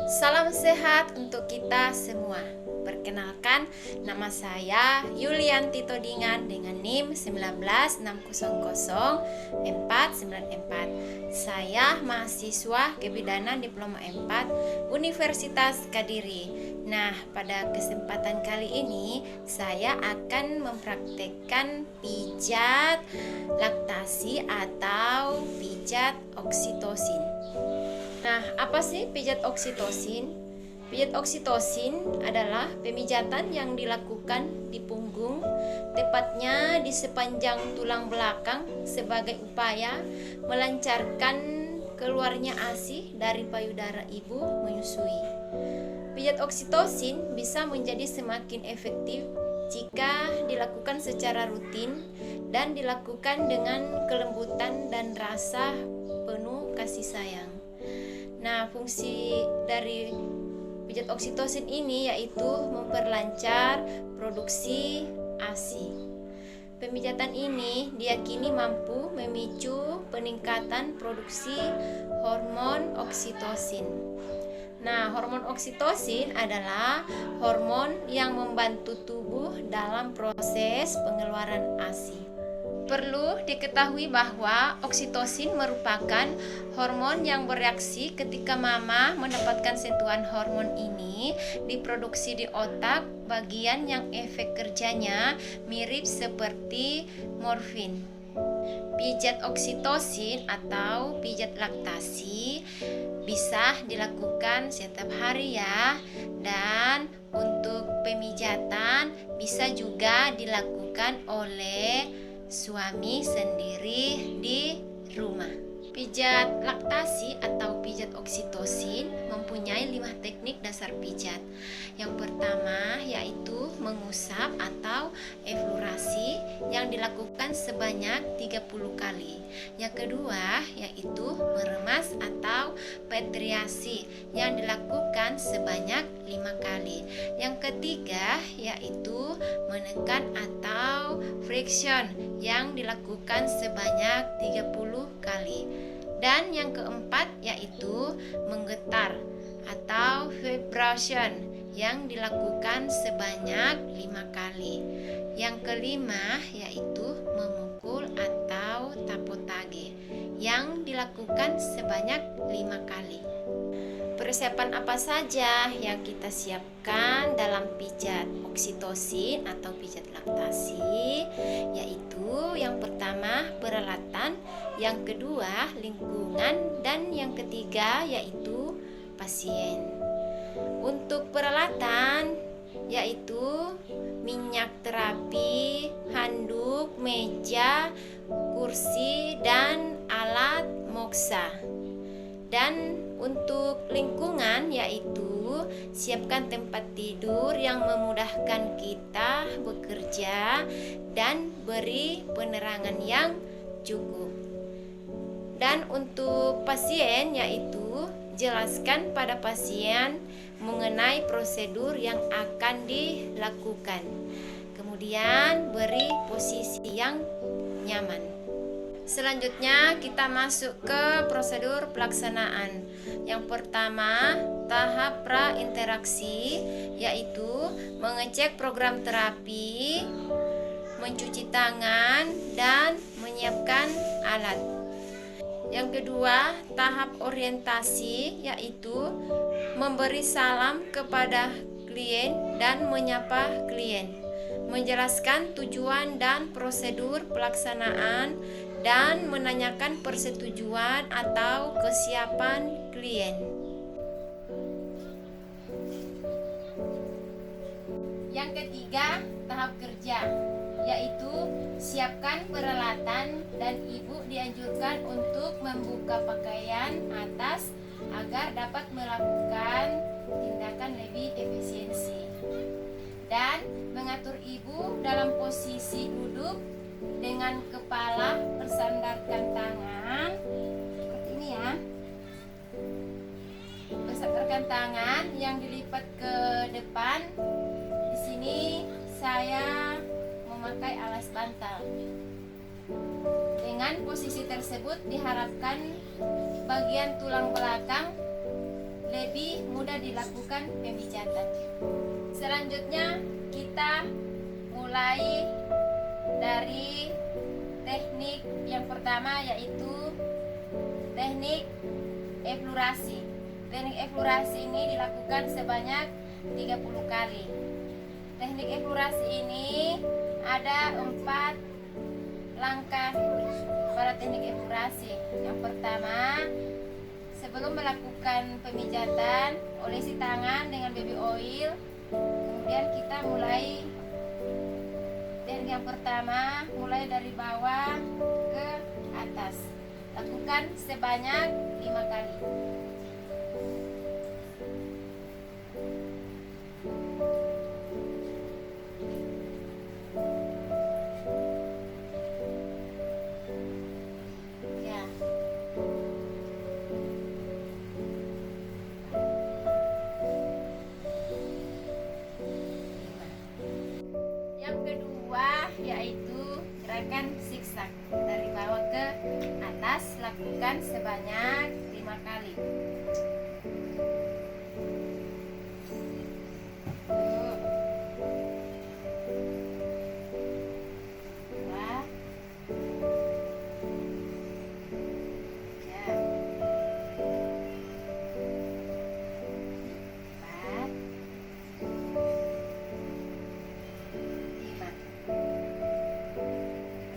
Salam sehat untuk kita semua. Perkenalkan, nama saya Yulianti Todingan dengan NIM 19600-494. Saya mahasiswa Kebidanan Diploma 4 Universitas Kediri. Nah, pada kesempatan kali ini saya akan mempraktekkan pijat laktasi atau pijat oksitosin. Nah, apa sih pijat oksitosin? Pijat oksitosin adalah pemijatan yang dilakukan di punggung, tepatnya di sepanjang tulang belakang sebagai upaya melancarkan keluarnya ASI dari payudara ibu menyusui. Pijat oksitosin bisa menjadi semakin efektif jika dilakukan secara rutin dan dilakukan dengan kelembutan dan rasa penuh kasih sayang. Nah, fungsi dari pijat oksitosin ini yaitu memperlancar produksi ASI. Pemijatan ini diyakini mampu memicu peningkatan produksi hormon oksitosin. Nah, hormon oksitosin adalah hormon yang membantu tubuh dalam proses pengeluaran ASI. Perlu diketahui bahwa oksitosin merupakan hormon yang bereaksi ketika mama mendapatkan sentuhan hormon ini diproduksi di otak, bagian yang efek kerjanya mirip seperti morfin. Pijat oksitosin atau pijat laktasi bisa dilakukan setiap hari ya. Dan untuk pemijatan bisa juga dilakukan oleh suami sendiri di rumah. Pijat laktasi atau pijat oksitosin mempunyai 5 teknik dasar pijat. Yang pertama yaitu mengusap atau eflorasi yang dilakukan sebanyak 30 kali. Yang kedua yaitu meremas atau petriasi yang dilakukan sebanyak 5 kali. Yang ketiga yaitu menekan atau friction yang dilakukan sebanyak 30 kali. Dan yang keempat yaitu menggetar atau vibration yang dilakukan sebanyak 5 kali. Yang kelima yaitu memukul atau tapotage yang dilakukan sebanyak 5 kali. Persiapan apa saja yang kita siapkan dalam pijat oksitosin atau pijat laktasi? Yaitu yang pertama peralatan, yang kedua lingkungan, dan yang ketiga yaitu pasien. Untuk peralatan yaitu minyak terapi, handuk, meja, kursi, dan alat moksa. Dan untuk lingkungan yaitu siapkan tempat tidur yang memudahkan kita bekerja dan beri penerangan yang cukup. Dan untuk pasien yaitu jelaskan pada pasien mengenai prosedur yang akan dilakukan. Kemudian beri posisi yang nyaman. Selanjutnya kita masuk ke prosedur pelaksanaan. Yang pertama, tahap prainteraksi yaitu mengecek program terapi, mencuci tangan, dan menyiapkan alat. Yang kedua, tahap orientasi yaitu memberi salam kepada klien dan menyapa klien, menjelaskan tujuan dan prosedur pelaksanaan, dan menanyakan persetujuan atau kesiapan klien. Yang ketiga, tahap kerja, yaitu siapkan peralatan dan ibu dianjurkan untuk membuka pakaian atas agar dapat melakukan tindakan lebih efisiensi. Dan mengatur ibu dalam posisi duduk dengan kepala bersandarkan tangan seperti ini ya. Bersandarkan tangan yang dilipat ke depan. Di sini saya memakai alas bantal. Dengan posisi tersebut diharapkan bagian tulang belakang lebih mudah dilakukan pemijatan. Selanjutnya kita mulai dari teknik yang pertama, yaitu teknik eflorasi. Teknik eflorasi ini dilakukan sebanyak 30 kali. Teknik eflorasi ini ada 4 langkah pada teknik eflorasi. Yang pertama, sebelum melakukan pemijatan, olesi tangan dengan baby oil. Kemudian kita mulai teknik yang pertama, mulai dari bawah ke atas. Lakukan sebanyak 5 kali. Ya. Yang kedua yaitu gerakan zigzag dari bawah ke atas, lakukan sebanyak 5 kali.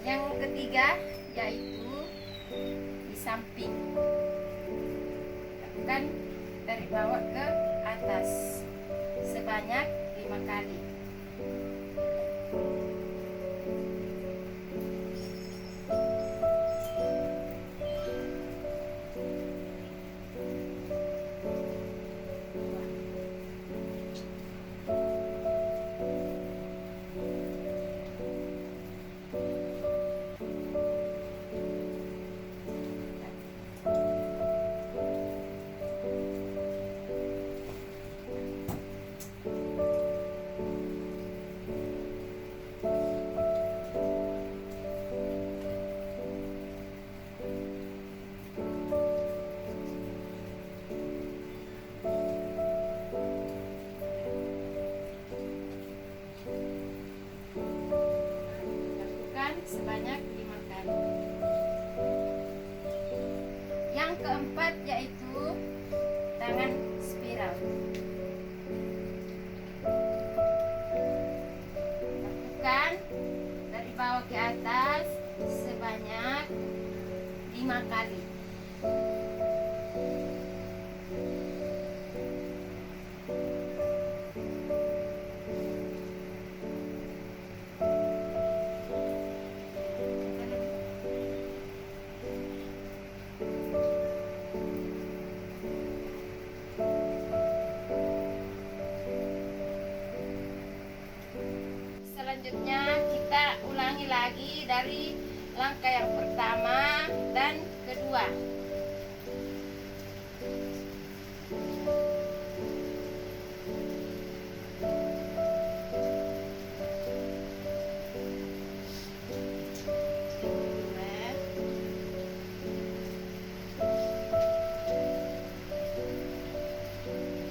Yang ketiga yaitu di samping, lakukan dari bawah ke atas sebanyak 5 kali. Sebanyak 5 kali. Yang keempat yaitu tangan spiral. Lakukan dari bawah ke atas sebanyak 5 kali. Selanjutnya kita ulangi lagi dari langkah yang pertama dan kedua.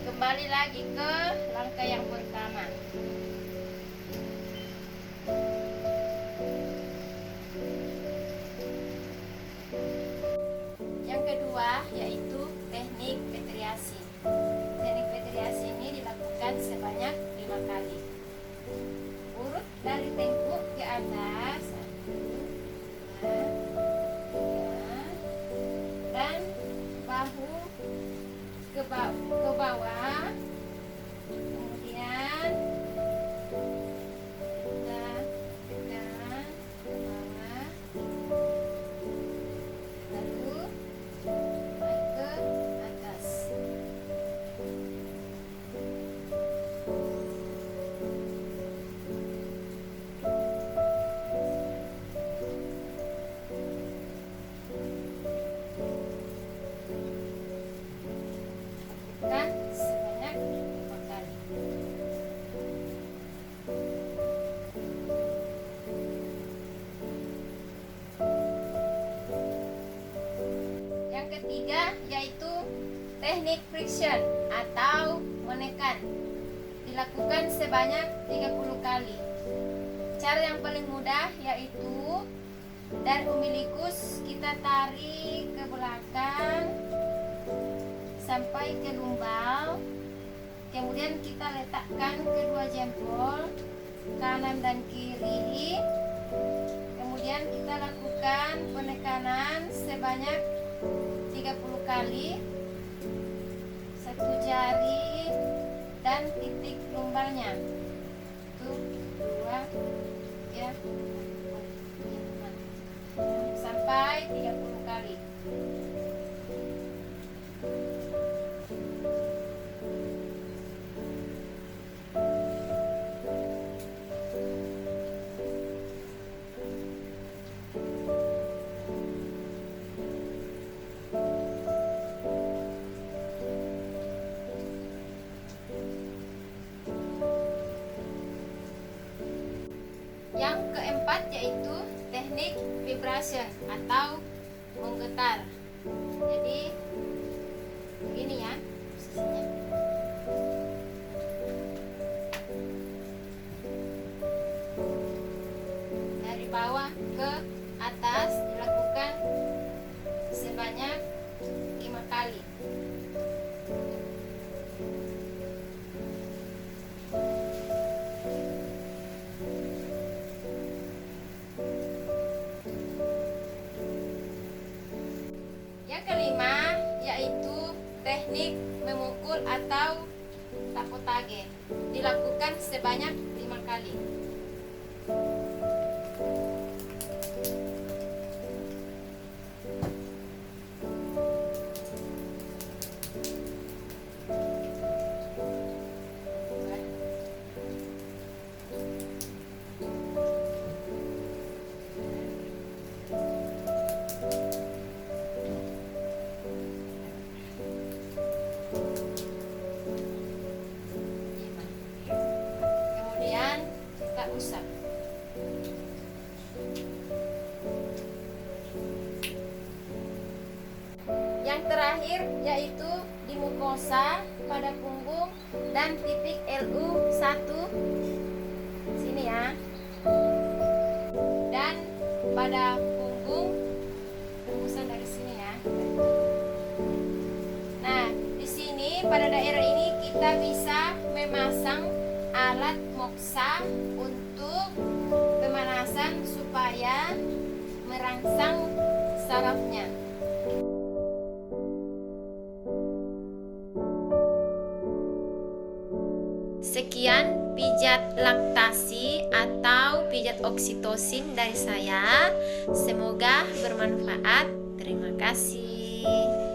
Kembali lagi ke langkah yang pertama. Yang kedua yaitu teknik petriasi. Teknik petriasi ini dilakukan sebanyak 5 kali. Urut dari tengkuk ke atas, 1, 2, 3, dan bahu ke bawah. Kemudian kita tekan ke bawah, lalu naik ke atas. Lakukan sebanyak 5 kali. Yang ketiga yaitu teknik friction atau menekan. Dilakukan sebanyak 30 kali. Cara yang paling mudah yaitu dari umbilikus kita tarik ke belakang sampai ke lumbal. Kemudian kita letakkan kedua jempol kanan dan kiri. Kemudian kita lakukan penekanan sebanyak 30 kali. Satu jari dan titik lumbalnya. 1, 2, 3, 4, 5 sampai 30 kali. Yang keempat yaitu teknik vibration atau menggetar. Jadi begini ya posisinya. Dari bawah ke atas dilakukan sebanyak 5 kali. Yang kelima yaitu teknik memukul atau tapotage. Dilakukan sebanyak 5 kali. Usap. Yang terakhir yaitu di mukosa pada punggung dan titik LU1 sini ya, dan pada punggung tembusan dari sini ya. Nah, di sini pada daerah ini kita bisa memasang alat moksa untuk pemanasan supaya merangsang sarafnya. Sekian pijat laktasi atau pijat oksitosin dari saya. Semoga bermanfaat. Terima kasih.